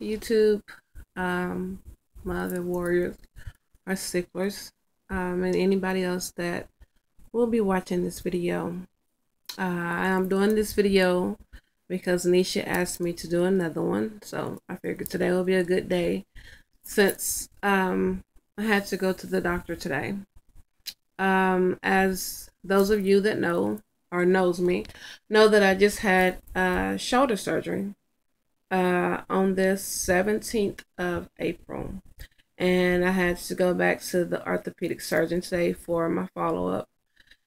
YouTube, my other warriors are sicklers, and anybody else that will be watching this video. I'm doing this video because Nisha asked me to do another one, so I figured today will be a good day since I had to go to the doctor today. As those of you that know or knows me know that I just had shoulder surgery on this 17th of April. And I had to go back to the orthopedic surgeon today for my follow-up.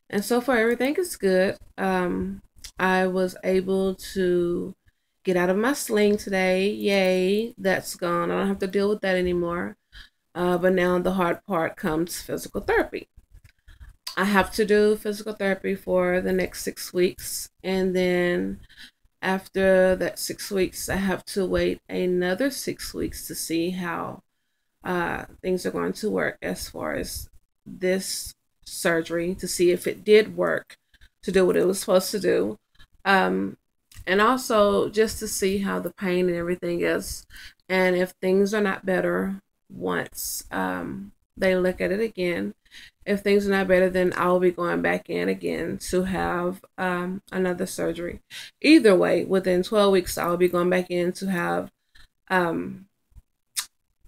And so far, everything is good. I was able to get out of my sling today. Yay, that's gone. I don't have to deal with that anymore. But now the hard part comes physical therapy. I have to do physical therapy for the next 6 weeks. And then after that 6 weeks, I have to wait another 6 weeks to see how things are going to work as far as this surgery, to see if it did work to do what it was supposed to do. And also just to see how the pain and everything is. And if things are not better once they look at it again, if things are not better, then I'll be going back in again to have another surgery. Either way, within 12 weeks, I'll be going back in to have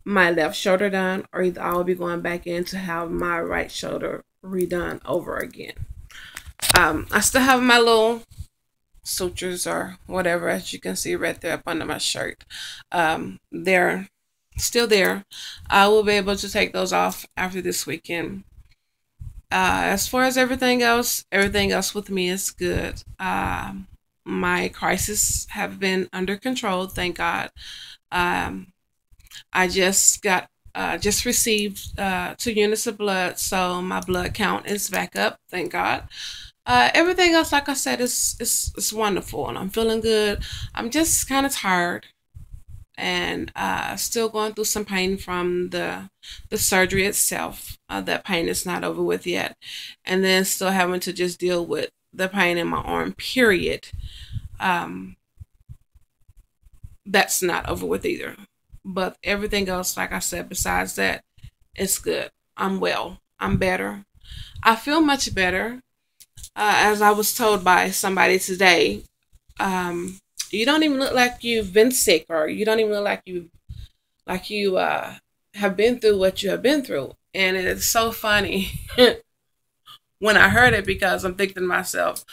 my left shoulder done, or either I'll be going back in to have my right shoulder redone over again. I still have my little sutures or whatever, as you can see right there up under my shirt. They're still there. I will be able to take those off after this weekend. As far as everything else with me is good. My crises have been under control, thank God. I just received 2 units of blood, so my blood count is back up, thank God. Everything else, like I said, is wonderful, and I'm feeling good. I'm just kind of tired, and still going through some pain from the surgery itself. That pain is not over with yet, and then still having to just deal with the pain in my arm. Period. That's not over with either. But everything else, like I said, besides that, it's good. I'm well. I'm better. I feel much better. As I was told by somebody today, you don't even look like you've been sick, or you don't even look like you have been through what you have been through. And it is so funny when I heard it, because I'm thinking to myself,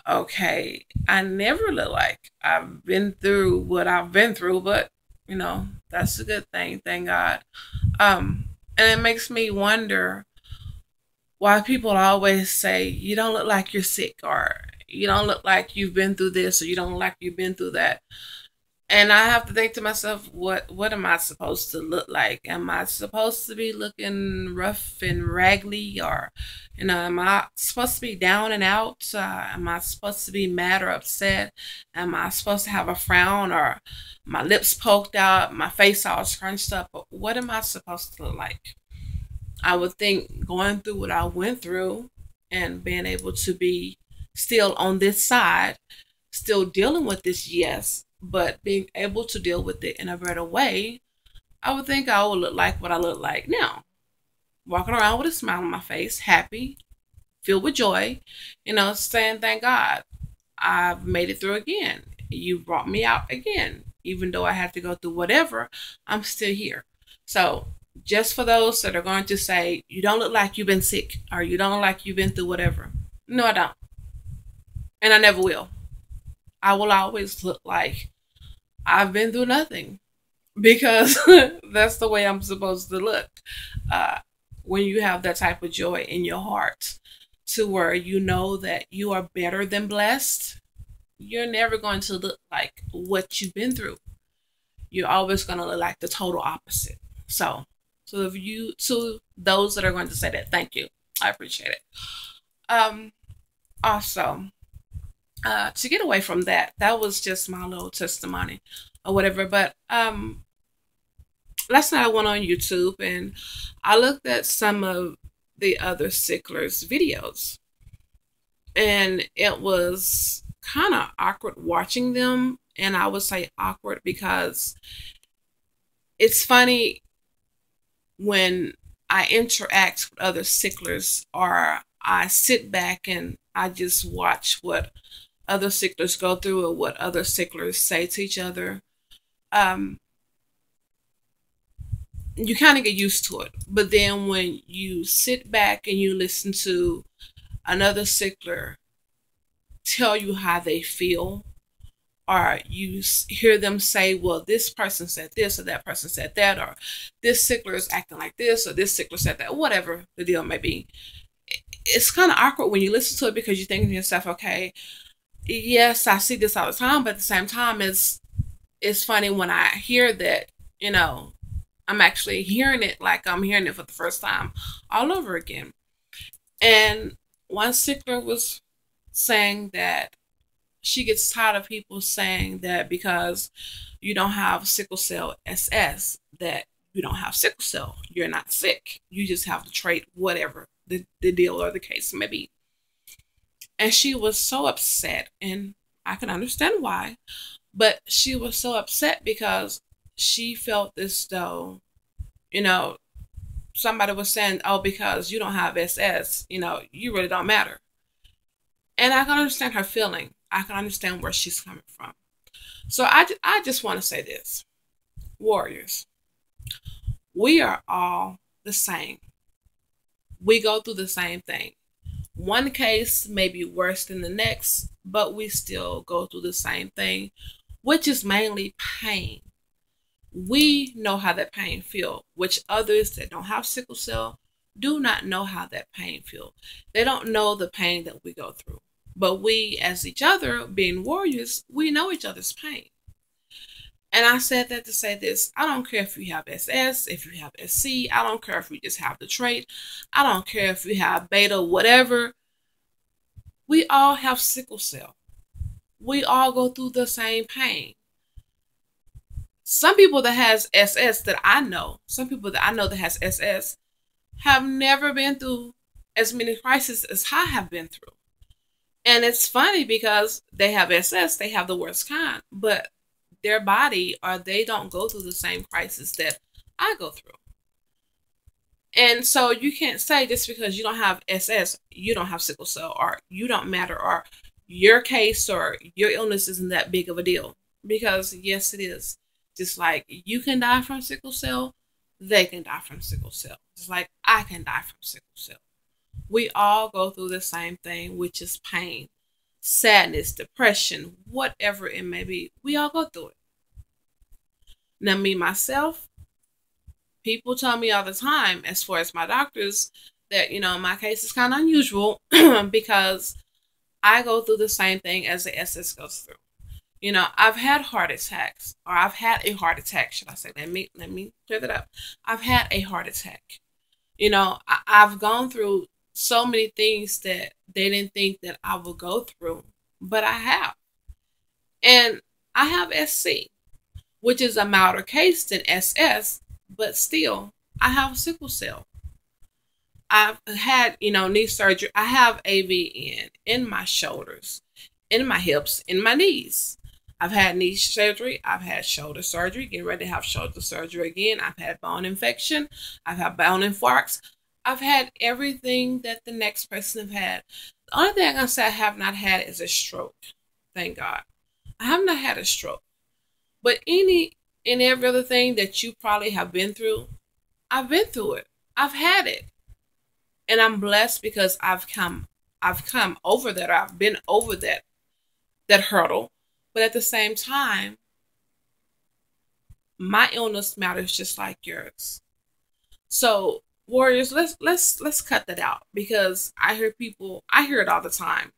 okay, I never look like I've been through what I've been through, but that's a good thing, thank God. And it makes me wonder why people always say you don't look like you're sick, or you don't look like you've been through this, or you don't look like you've been through that. And I have to think to myself, what am I supposed to look like? Am I supposed to be looking rough and raggedy, or am I supposed to be down and out? Am I supposed to be mad or upset? Am I supposed to have a frown, or my lips poked out, my face all scrunched up? What am I supposed to look like? I would think going through what I went through and being able to be still on this side, still dealing with this, yes, but being able to deal with it in a better way, I would think I would look like what I look like now. Walking around with a smile on my face, happy, filled with joy, saying, thank God, I've made it through again. You brought me out again. Even though I had to go through whatever, I'm still here. So, just for those that are going to say, you don't look like you've been sick, or you don't look like you've been through whatever. No, I don't. And I never will. I will always look like I've been through nothing, because that's the way I'm supposed to look. Uh, when you have that type of joy in your heart, to where you know that you are better than blessed, you're never going to look like what you've been through. You're always going to look like the total opposite. So if you, to those that are going to say that, thank you. I appreciate it. Um, Also, to get away from that, that was just my little testimony or whatever. But last night I went on YouTube and I looked at some of the other sicklers' videos, and it was kind of awkward watching them. And I would say awkward because it's funny when I interact with other sicklers, or I sit back and I just watch what other sicklers go through or what other sicklers say to each other. Um, you kind of get used to it. But then when you sit back and you listen to another sickler tell you how they feel, or you hear them say, well, this person said this, or that person said that, or this sickler is acting like this, or this sickler said that, whatever the deal may be, it's kind of awkward when you listen to it, because you're thinking to yourself, okay, yes, I see this all the time, but at the same time, it's funny when I hear that, you know, I'm actually hearing it like I'm hearing it for the first time all over again. And one sickler was saying that she gets tired of people saying that because you don't have sickle cell SS, that you don't have sickle cell. You're not sick. You just have the trait, whatever the deal or the case may be. And she was so upset, and I can understand why, but she was so upset because she felt as though, you know, somebody was saying, oh, because you don't have SS, you really don't matter. And I can understand her feeling. I can understand where she's coming from. So I just want to say this. Warriors, we are all the same. We go through the same thing. One case may be worse than the next, but we still go through the same thing, which is mainly pain. We know how that pain feels, which others that don't have sickle cell do not know how that pain feels. They don't know the pain that we go through. But we, as each other, being warriors, we know each other's pain. And I said that to say this. I don't care if you have SS, if you have SC. I don't care if you just have the trait. I don't care if you have beta, whatever. We all have sickle cell. We all go through the same pain. Some people that has SS that I know, some people that I know that has SS have never been through as many crises as I have been through. And it's funny because they have SS, they have the worst kind, but their body, or they don't go through the same crisis that I go through. And so you can't say just because you don't have SS, you don't have sickle cell, or you don't matter, or your case or your illness isn't that big of a deal. Because yes, it is. Just like you can die from sickle cell, they can die from sickle cell. Just like I can die from sickle cell. We all go through the same thing, which is pain, sadness, depression, whatever it may be. We all go through it. Now, me, myself, people tell me all the time, as far as my doctors, that, my case is kind of unusual because I go through the same thing as the SS goes through. I've had heart attacks, or I've had a heart attack, should I say. Let me clear that up. I've had a heart attack. I've gone through so many things that they didn't think that I would go through, but I have. And I have SC, which is a milder case than SS, but still, I have sickle cell. I've had, knee surgery. I have AVN in my shoulders, in my hips, in my knees. I've had knee surgery. I've had shoulder surgery. Getting ready to have shoulder surgery again. I've had bone infection. I've had bone infarcts. I've had everything that the next person have had. The only thing I can say I have not had is a stroke. Thank God. I have not had a stroke. But any and every other thing that you probably have been through, I've been through it. I've had it. And I'm blessed because I've come over that, or I've been over that hurdle. But at the same time, my illness matters just like yours. So, warriors, let's cut that out, because I hear it all the time.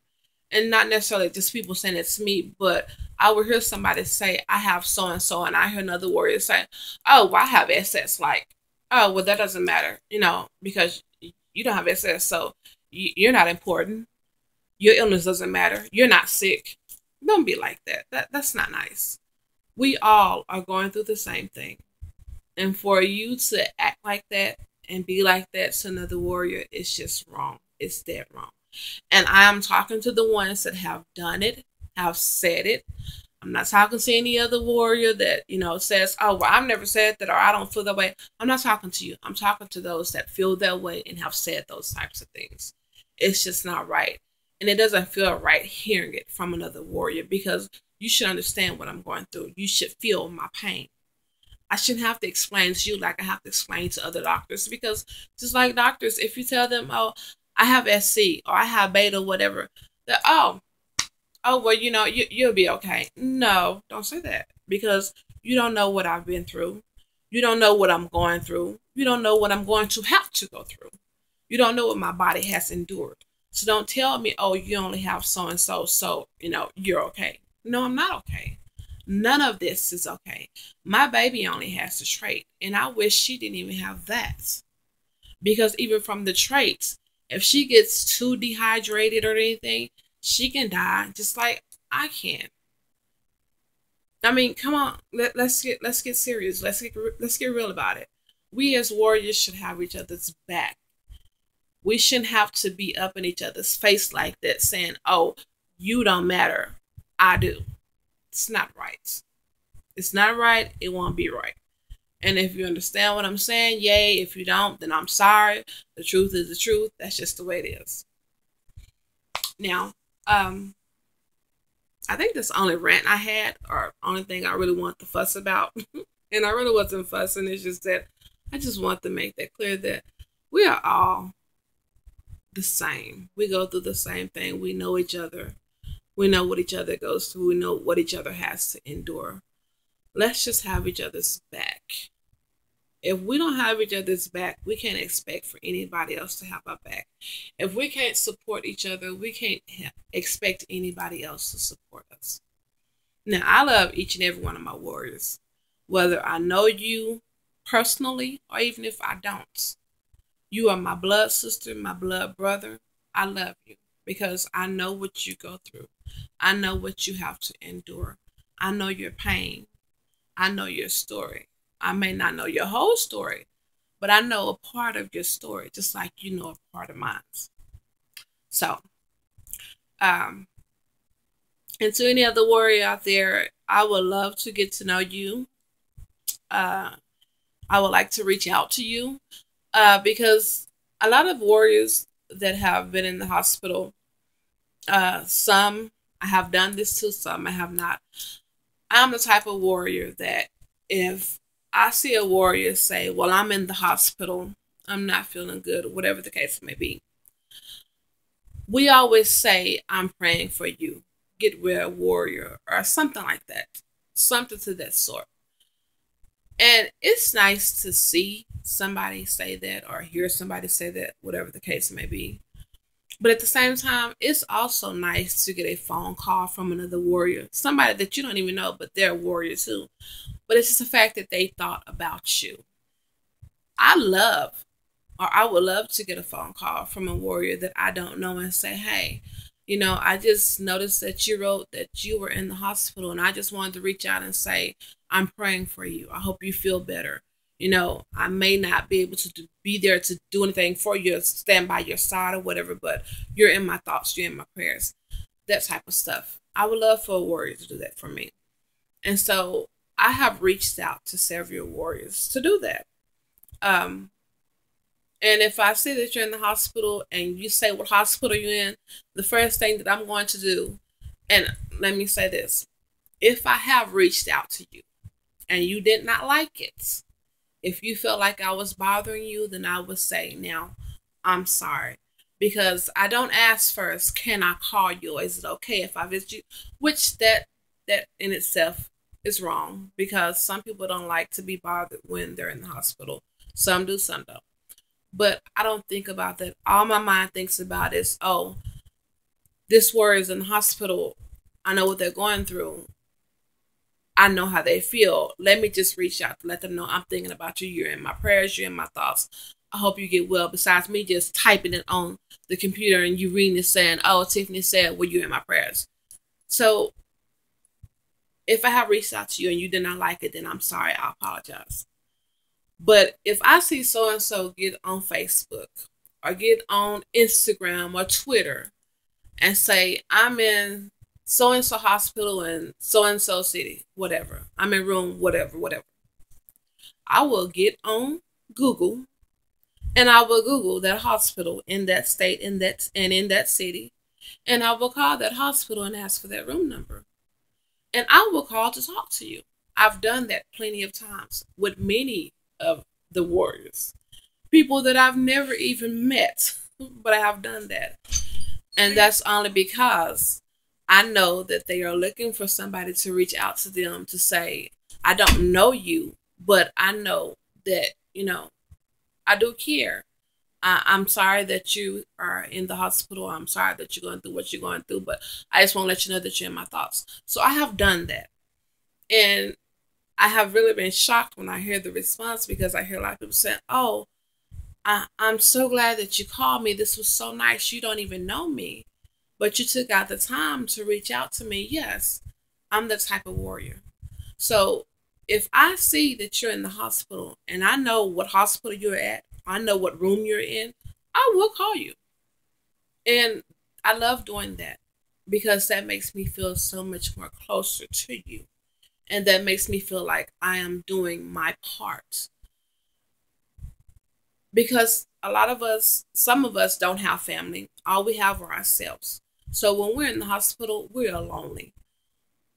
And not necessarily just people saying it's me, but I will hear somebody say, I have so and so, and I hear another warrior say, oh, well, I have SS. Like, oh, well, that doesn't matter, because you don't have SS, so you're not important. Your illness doesn't matter. You're not sick. Don't be like that. That's not nice. We all are going through the same thing. And for you to act like that and be like that to another warrior, it's just wrong. It's dead wrong. And I am talking to the ones that have done it, have said it. I'm not talking to any other warrior that, says, oh, well, I've never said that or I don't feel that way. I'm not talking to you. I'm talking to those that feel that way and have said those types of things. It's just not right. And it doesn't feel right hearing it from another warrior, because you should understand what I'm going through. You should feel my pain. I shouldn't have to explain to you like I have to explain to other doctors, because just like doctors, if you tell them, oh, I have SC or I have beta, whatever, that, oh, well, you'll be okay. No, don't say that, because you don't know what I've been through. You don't know what I'm going through. You don't know what I'm going to have to go through. You don't know what my body has endured. So don't tell me, oh, you only have so and so, so, you're okay. No, I'm not okay. None of this is okay. My baby only has the trait, and I wish she didn't even have that. Because even from the traits, if she gets too dehydrated or anything, she can die just like I can. I mean, come on, let's get serious. Let's get real about it. We as warriors should have each other's back. We shouldn't have to be up in each other's face like that, saying, "Oh, you don't matter, I do." It's not right. It's not right. It won't be right. And if you understand what I'm saying, yay. If you don't, then I'm sorry. The truth is the truth. That's just the way it is. Now, I think that's the only rant I had, or only thing I really want to fuss about. And I really wasn't fussing. It's just that I just want to make that clear that we are all the same. We go through the same thing. We know each other. We know what each other goes through. We know what each other has to endure. Let's just have each other's back. If we don't have each other's back, we can't expect for anybody else to have our back. If we can't support each other, we can't expect anybody else to support us. Now, I love each and every one of my warriors, whether I know you personally or even if I don't. You are my blood sister, my blood brother. I love you because I know what you go through. I know what you have to endure. I know your pain. I know your story. I may not know your whole story, but I know a part of your story, just like you know a part of mine. So, um, and to any other warrior out there, I would love to get to know you. Uh, I would like to reach out to you, because a lot of warriors that have been in the hospital, some I have done this to, some I have not. I'm the type of warrior that if I see a warrior say, well, I'm in the hospital, I'm not feeling good, whatever the case may be, we always say, I'm praying for you. Get well, warrior, or something like that. Something to that sort. And it's nice to see somebody say that or hear somebody say that, whatever the case may be. But at the same time, it's also nice to get a phone call from another warrior, somebody that you don't even know, but they're a warrior too. But it's just the fact that they thought about you. I would love to get a phone call from a warrior that I don't know and say, hey, I just noticed that you wrote that you were in the hospital, and I just wanted to reach out and say, I'm praying for you. I hope you feel better. I may not be able to be there to do anything for you, stand by your side or whatever, but you're in my thoughts, you're in my prayers, that type of stuff. I would love for a warrior to do that for me. And so I have reached out to several warriors to do that. Um, and if I see that you're in the hospital and you say what hospital you're in, the first thing that I'm going to do, and let me say this, if I have reached out to you and you did not like it, if you felt like I was bothering you, then I would say, now, I'm sorry. Because I don't ask first, can I call you? Or is it okay if I visit you? Which that in itself is wrong, because some people don't like to be bothered when they're in the hospital. Some do, some don't. But I don't think about that. All my mind thinks about is, oh, this warrior is in the hospital. I know what they're going through. I know how they feel. Let me just reach out to let them know I'm thinking about you. You're in my prayers. You're in my thoughts. I hope you get well. Besides me just typing it on the computer and you reading it saying, oh, Tiffany said, well, you're in my prayers. So if I have reached out to you and you did not like it, then I'm sorry. I apologize. But if I see so-and-so get on Facebook or get on Instagram or Twitter and say, I'm in so and so hospital in so and so city, whatever. I'm in room, whatever, whatever. I will get on Google and I will Google that hospital in that state, in that city, and I will call that hospital and ask for that room number. And I will call to talk to you. I've done that plenty of times with many of the warriors, people that I've never even met, but I have done that. And that's only because I know that they are looking for somebody to reach out to them to say, I don't know you, but I know that, I do care. I'm sorry that you are in the hospital. I'm sorry that you're going through what you're going through, but I just want to let you know that you're in my thoughts. So I have done that. And I have really been shocked when I hear the response, because I hear a lot of people saying, oh, I'm so glad that you called me. This was so nice. You don't even know me, but you took out the time to reach out to me. Yes, I'm the type of warrior. So if I see that you're in the hospital and I know what hospital you're at, I know what room you're in, I will call you. And I love doing that because that makes me feel so much more closer to you. And that makes me feel like I am doing my part. Because a lot of us, some of us don't have family. All we have are ourselves. So when we're in the hospital, we're lonely.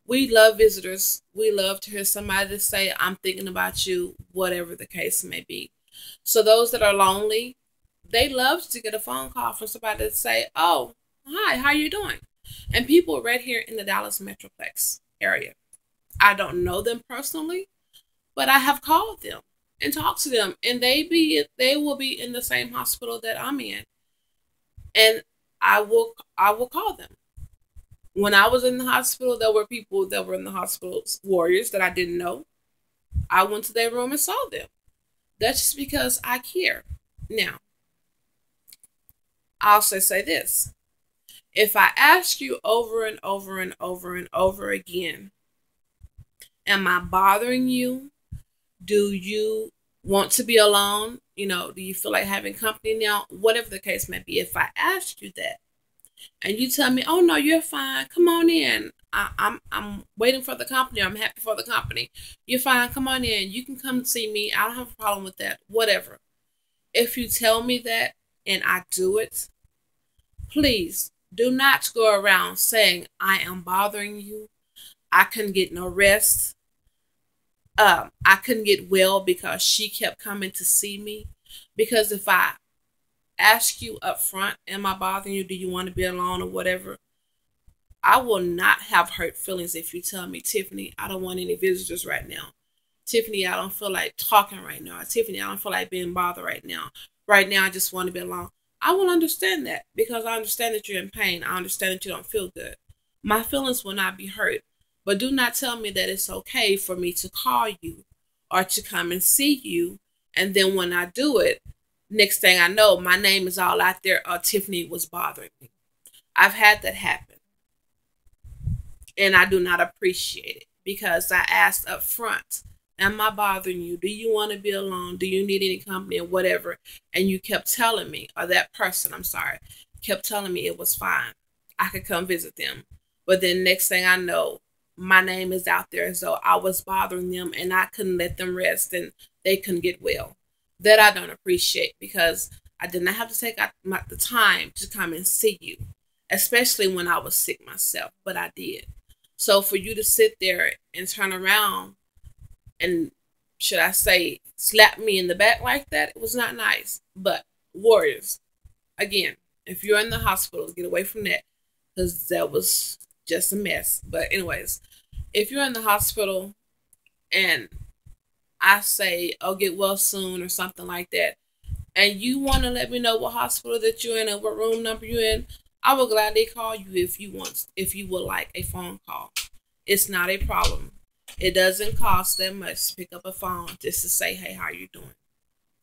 We love visitors. We love to hear somebody to say, I'm thinking about you, whatever the case may be. So those that are lonely, they love to get a phone call from somebody to say, oh, hi, how you doing? And people right here in the Dallas Metroplex area. I don't know them personally, but I have called them and talked to them, and they will be in the same hospital that I'm in, and I will call them. When I was in the hospital, there were people that were in the hospital, warriors that I didn't know. I went to their room and saw them. That's just because I care. Now, I'll say this. If I ask you over and over and over and over again, am I bothering you? Do you want to be alone? Do you feel like having company now? Whatever the case may be. If I ask you that and you tell me, oh no, you're fine, come on in. I'm waiting for the company. I'm happy for the company. You're fine, come on in. You can come see me. I don't have a problem with that. Whatever. If you tell me that and I do it, please do not go around saying I am bothering you. I couldn't get no rest. I couldn't get well because she kept coming to see me. Because if I ask you up front, am I bothering you? Do you want to be alone or whatever? I will not have hurt feelings if you tell me, Tiffany, I don't want any visitors right now. Tiffany, I don't feel like talking right now. Tiffany, I don't feel like being bothered right now. Right now, I just want to be alone. I will understand that because I understand that you're in pain. I understand that you don't feel good. My feelings will not be hurt. But do not tell me that it's okay for me to call you or to come and see you. And then when I do it, next thing I know, my name is all out there, or Tiffany was bothering me. I've had that happen. And I do not appreciate it because I asked up front, am I bothering you? Do you want to be alone? Do you need any company or whatever? And you kept telling me, or that person, I'm sorry, kept telling me it was fine. I could come visit them. But then next thing I know, my name is out there as though I was bothering them and I couldn't let them rest and they couldn't get well. That I don't appreciate because I did not have to take out the time to come and see you, especially when I was sick myself, but I did. So for you to sit there and turn around and, should I say, slap me in the back like that, it was not nice. But warriors, again, if you're in the hospital, get away from that because that was just a mess. But anyways, if you're in the hospital and I say, oh, get well soon or something like that, and you want to let me know what hospital that you're in and what room number you're in, I will gladly call you if you would like a phone call. It's not a problem. It doesn't cost that much to pick up a phone just to say, hey, how you doing?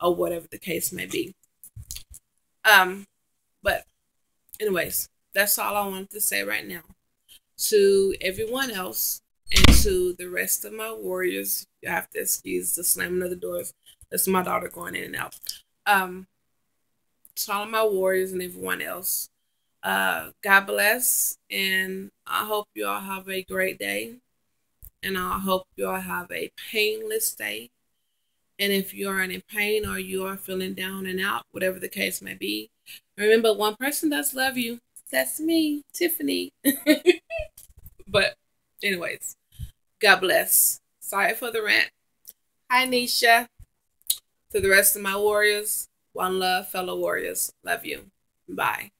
Or whatever the case may be. But anyways, that's all I wanted to say right now. To everyone else and to the rest of my warriors, you have to excuse the slamming of the doors. That's my daughter going in and out. To all of my warriors and everyone else, God bless, and I hope you all have a great day, and I hope you all have a painless day. And if you are in pain or you are feeling down and out, whatever the case may be, remember one person does love you. That's me, Tiffany. But, anyways, God bless. Sorry for the rant. Hi, Nisha. To the rest of my warriors, one love, fellow warriors. Love you. Bye.